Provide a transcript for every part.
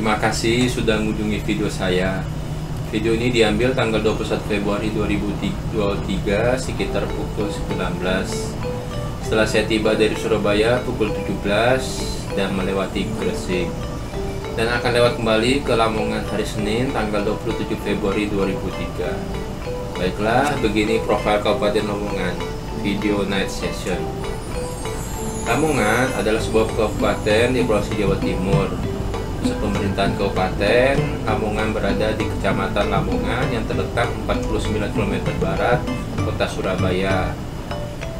Terima kasih sudah mengunjungi video saya. Video ini diambil tanggal 21 Februari 2023 sekitar pukul 19. Setelah saya tiba dari Surabaya pukul 17 dan melewati Gresik, dan akan lewat kembali ke Lamongan hari Senin tanggal 27 Februari 2003. Baiklah, begini profil Kabupaten Lamongan, video night session. Lamongan adalah sebuah kabupaten di Provinsi Jawa Timur. Pusat pemerintahan Kabupaten Lamongan berada di Kecamatan Lamongan yang terletak 49 km barat kota Surabaya.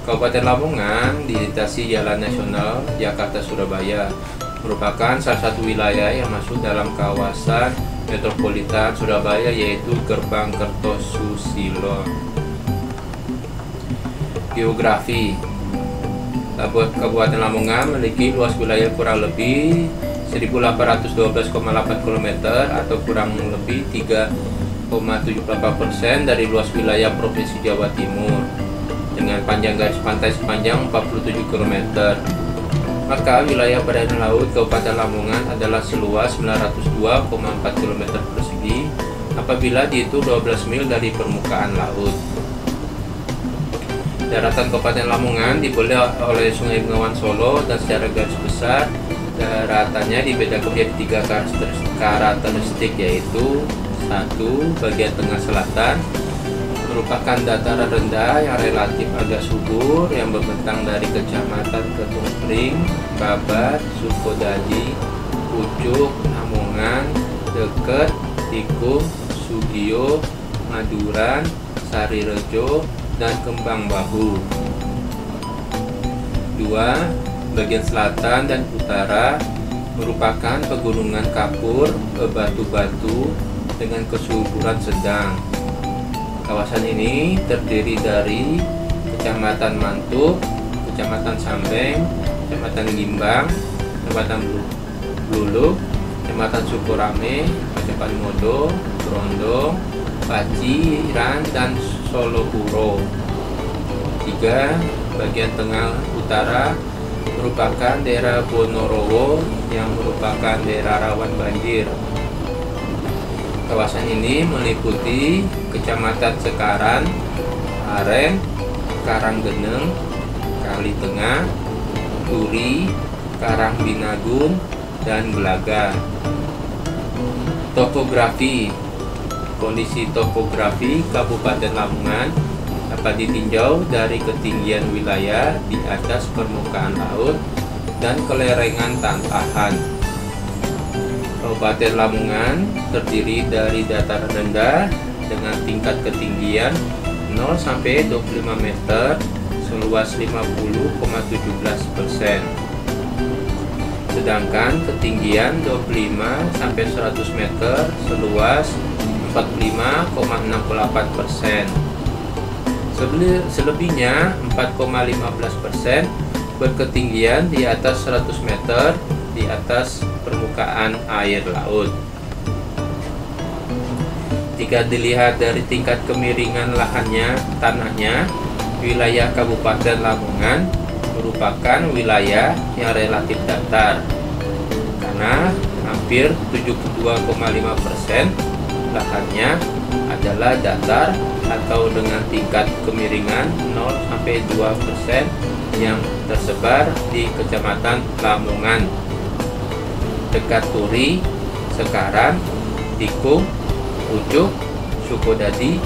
Kabupaten Lamongan dilintasi Jalan Nasional Jakarta-Surabaya, merupakan salah satu wilayah yang masuk dalam kawasan metropolitan Surabaya, yaitu Gerbang Kertosusilo. Geografi: Kabupaten Lamongan memiliki luas wilayah kurang lebih 1812,8 km atau kurang lebih 3,78% dari luas wilayah Provinsi Jawa Timur, dengan panjang garis pantai sepanjang 47 km. Maka wilayah perairan laut Kabupaten Lamongan adalah seluas 902,4 km persegi apabila dihitung 12 mil dari permukaan laut. Daratan Kabupaten Lamongan dibelah oleh Sungai Bengawan Solo, dan secara garis besar daratannya dibedakan menjadi 3 karakteristik, yaitu 1. Bagian tengah selatan merupakan dataran rendah yang relatif agak subur yang membentang dari Kecamatan Ketumpring, Babat, Sukodadi, Pucuk, Lamongan, Deket, Tikung, Sugio, Maduran, Sarirejo, dan Kembang Bahu. 2. Bagian selatan dan utara merupakan pegunungan kapur, bebatu-batu dengan kesuburan sedang. Kawasan ini terdiri dari Kecamatan Mantuk, Kecamatan Sambeng, Kecamatan Gimbang, Kecamatan Bluluk, Kecamatan Sukorame, Kecamatan Modo, Brondong, Paciran, dan Solokuro. 3. Bagian tengah utara merupakan daerah Bonorowo yang merupakan daerah rawan banjir. Kawasan ini meliputi Kecamatan Sekaran, Aren, Karanggeneng, Kali Tengah, Turi, Karangbinagung, dan Belaga. Topografi: kondisi topografi Kabupaten Lamongan dapat ditinjau dari ketinggian wilayah di atas permukaan laut dan kelerengan tantahan. Kabupaten Lamongan terdiri dari dataran rendah dengan tingkat ketinggian 0 sampai 25 meter seluas 50,17%. Sedangkan ketinggian 25 sampai 100 meter seluas 45,68%. Selebihnya 4,15% berketinggian di atas 100 meter di atas permukaan air laut. Jika dilihat dari tingkat kemiringan lahannya, tanahnya, wilayah Kabupaten Lamongan merupakan wilayah yang relatif datar, karena hampir 72,5% lahannya adalah datar atau dengan tingkat kemiringan 0 sampai 2% yang tersebar di Kecamatan Lamongan, dekat Turi, Sekaran, Tikung, Pucuk, Sukodadi,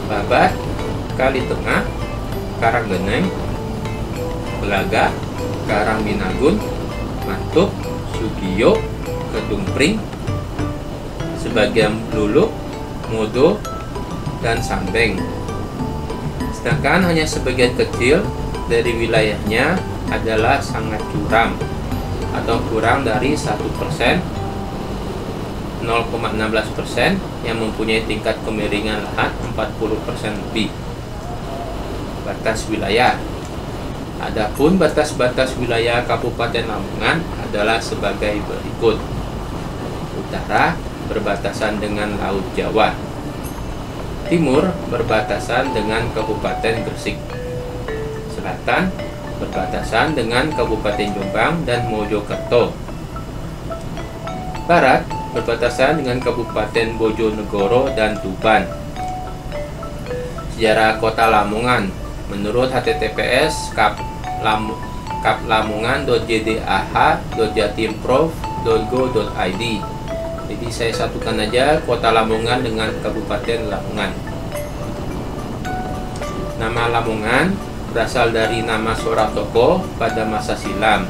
Babat, Kali Tengah, Karanggeneng, Belaga, Karangbinagung, Mantuk, Sugio, Ketumpring, sebagian Bluluk, Modo, dan Sambeng. Sedangkan hanya sebagian kecil dari wilayahnya adalah sangat curam atau kurang dari 1%, 0,16% yang mempunyai tingkat kemiringan lahan 40% lebih. Batas wilayah: adapun batas-batas wilayah Kabupaten Lamongan adalah sebagai berikut. Utara berbatasan dengan Laut Jawa. Timur berbatasan dengan Kabupaten Gresik. Selatan berbatasan dengan Kabupaten Jombang dan Mojokerto. Barat berbatasan dengan Kabupaten Bojonegoro dan Tuban. Sejarah Kota Lamongan menurut https kaplamongan.jdah.jatimprov.go.id. Jadi saya satukan aja Kota Lamongan dengan Kabupaten Lamongan. Nama Lamongan berasal dari nama seorang tokoh pada masa silam.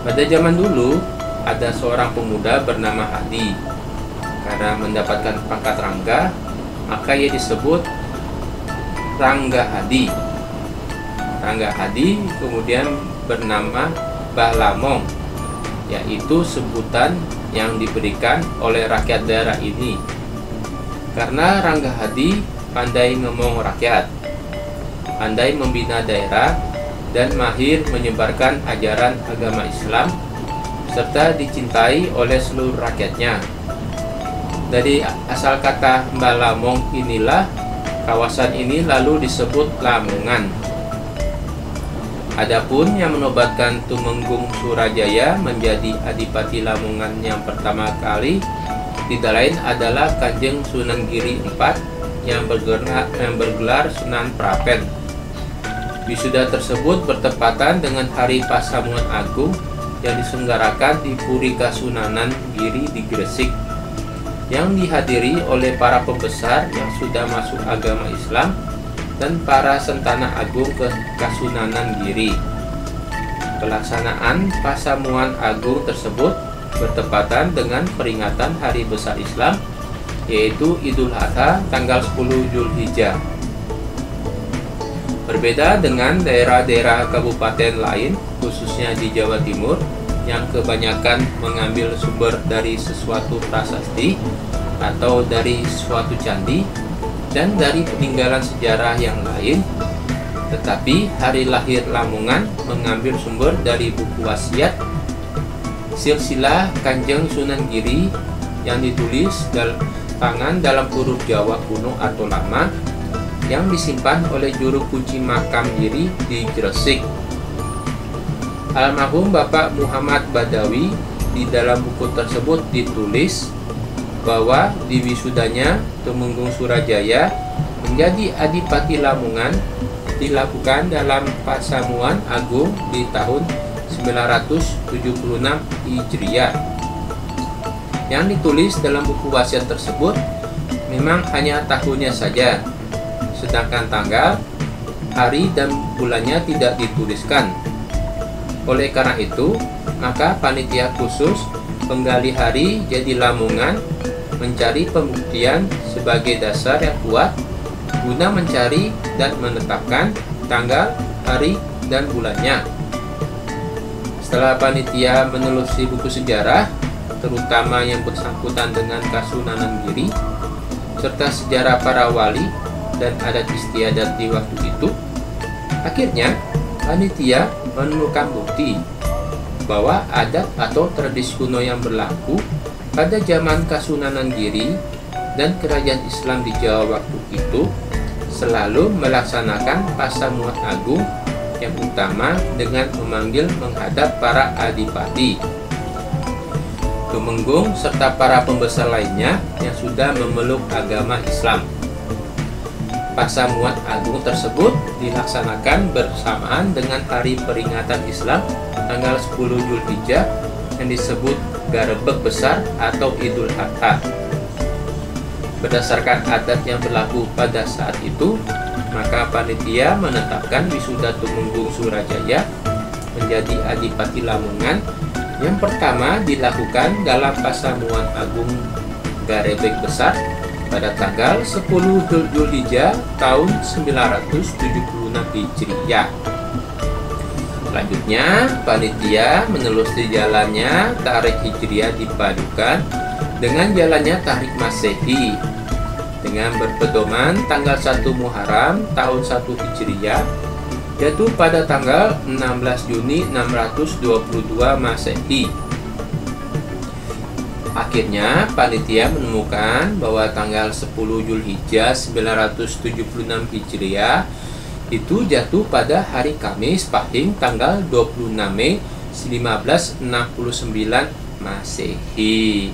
Pada zaman dulu, ada seorang pemuda bernama Hadi. Karena mendapatkan pangkat Rangga, maka ia disebut Rangga Hadi. Rangga Hadi kemudian bernama Mbah Lamong, yaitu sebutan yang diberikan oleh rakyat daerah ini. Karena Rangga Hadi pandai ngomong rakyat, pandai membina daerah, dan mahir menyebarkan ajaran agama Islam, serta dicintai oleh seluruh rakyatnya. Dari asal kata Mbah Lamong inilah kawasan ini lalu disebut Lamongan. Adapun yang menobatkan Tumenggung Surajaya menjadi Adipati Lamongan yang pertama kali tidak lain adalah Kanjeng Sunan Giri IV yang bergelar Sunan Prapen. Wisuda tersebut bertepatan dengan Hari Pasamuan Agung yang diselenggarakan di Puri Kasunanan Giri di Gresik, yang dihadiri oleh para pembesar yang sudah masuk agama Islam dan para sentana agung ke Kasunanan Giri. Pelaksanaan Pasamuan Agung tersebut bertepatan dengan peringatan Hari Besar Islam, yaitu Idul Adha tanggal 10 Zulhijjah. Berbeda dengan daerah-daerah kabupaten lain, khususnya di Jawa Timur, yang kebanyakan mengambil sumber dari sesuatu prasasti atau dari suatu candi dan dari peninggalan sejarah yang lain, tetapi hari lahir Lamongan mengambil sumber dari buku wasiat Silsilah Kanjeng Sunan Giri yang ditulis tangan dalam huruf Jawa kuno atau lama, yang disimpan oleh juru kunci makam Giri di Gresik. Almarhum Bapak Muhammad Badawi di dalam buku tersebut ditulis bahwa di wisudanya Tumenggung Surajaya menjadi Adipati Lamongan dilakukan dalam Pasamuan Agung di tahun 976 Hijriah. Yang ditulis dalam buku wasiat tersebut memang hanya tahunnya saja, sedangkan tanggal, hari, dan bulannya tidak dituliskan. Oleh karena itu, maka panitia khusus penggali hari jadi Lamongan mencari pembuktian sebagai dasar yang kuat guna mencari dan menetapkan tanggal, hari, dan bulannya. Setelah panitia menelusuri buku sejarah, terutama yang bersangkutan dengan Kasunanan Giri, serta sejarah para wali dan adat istiadat di waktu itu, akhirnya panitia menemukan bukti bahwa adat atau tradisi kuno yang berlaku pada zaman Kasunanan Giri dan kerajaan Islam di Jawa waktu itu selalu melaksanakan Pasamuan Agung yang utama dengan memanggil menghadap para adipati, Tumenggung, serta para pembesar lainnya yang sudah memeluk agama Islam. Pasamuan Agung tersebut dilaksanakan bersamaan dengan hari peringatan Islam tanggal 10 Zulhijjah yang disebut Garebeg Besar atau Idul Adha. Berdasarkan adat yang berlaku pada saat itu, maka panitia menetapkan wisuda Tumenggung Surajaya menjadi Adipati Lamongan yang pertama dilakukan dalam Pasamuan Agung Garebeg Besar pada tanggal 10 Zulhijjah tahun 976 Hijriah. Selanjutnya, panitia menelusuri jalannya Tarik Hijriah dipadukan dengan jalannya Tarik Masehi dengan berpedoman tanggal 1 Muharram tahun 1 Hijriah jatuh pada tanggal 16 Juni 622 Masehi. Akhirnya panitia menemukan bahwa tanggal 10 Zulhijjah 976 Hijriah itu jatuh pada hari Kamis Pahing tanggal 26 Mei 1569 Masehi.